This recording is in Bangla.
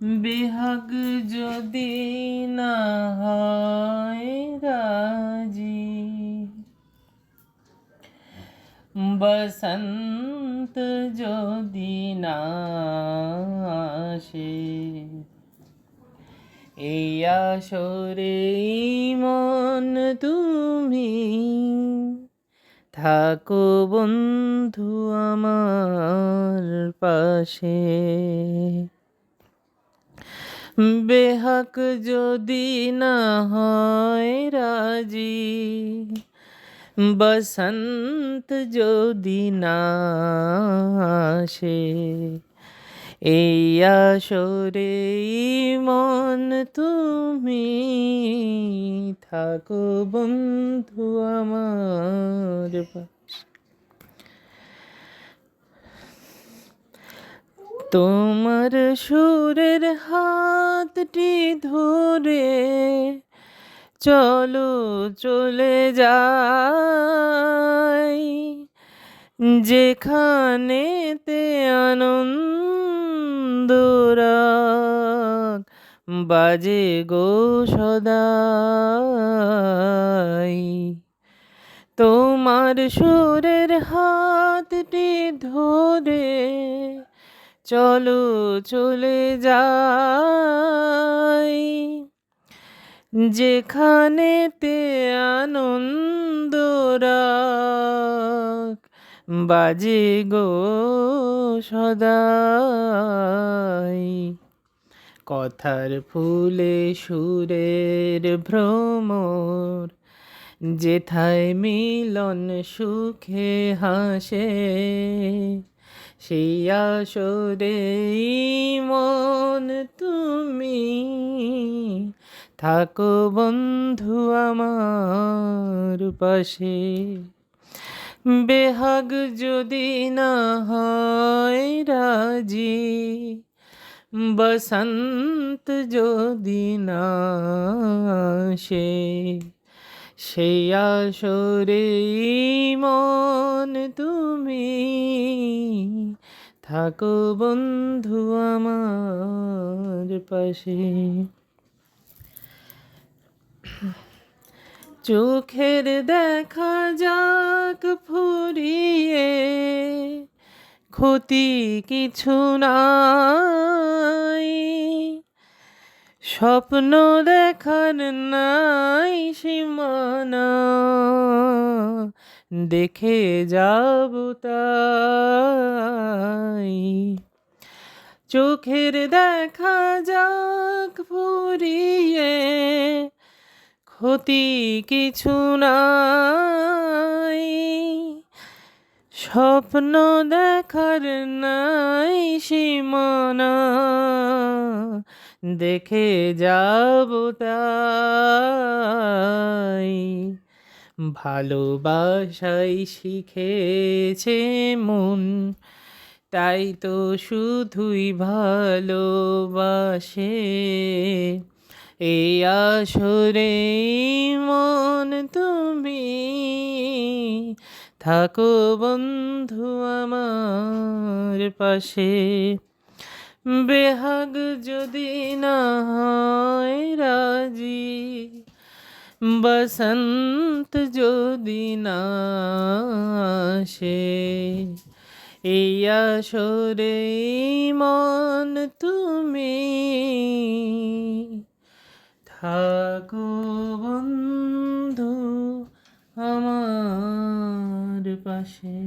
বেহাগ যদি না হয় রাজি, বসন্ত যদি না আসে, এই আসরে মন তুমি থাকো বন্ধু আমার পাশে। বেহাগ যদি না হয় রাজি, বসন্ত যদি না আসে, এই আসরে মন তুমি থাকো বন্ধু আমার পাশে। তোমার সুরের হাতটি ধরে চলো চলে যাই, যেখানেতে আনন্দ রাগ বাজে গো সদাই। তোমার সুরের হাতটি ধরে চলো চলে যাই, যেখানেতে আনন্দ রাগ বাজে গো সদাই। কথার ফুলে সুরের ভ্রমর, যেথায় মিলন সুখে হাসে, সেই আসরে মন তুমি থাকো বন্ধু আমার পাশে। বেহাগ যদি না হয় রাজি, বসন্ত যদি না আসে, সেই আসরে মন তুমি থাকো বন্ধু আমার পাশে। চোখের দেখা যাক ফুরিয়ে, ক্ষতি কিছু নাই, স্বপ্ন দেখার নাই সীমানা, দেখে যাব তাই। চোখের দেখা যাক ফুরিয়ে, ক্ষতি কিছু নাই, স্বপ্ন দেখার নাই সীমানা, দেখে যাব তাই। ভালোবাসাই শিখেছে মন, তাই তো শুধুই ভালোবাসে, এই আসরে মন তুমি থাকো বন্ধু আমার পাশে। বেহাগ যদি না হয় রাজি, বসন্ত যদি না আসে, এই আসরে মন তুমি থাকো বন্ধু আমার পাশে।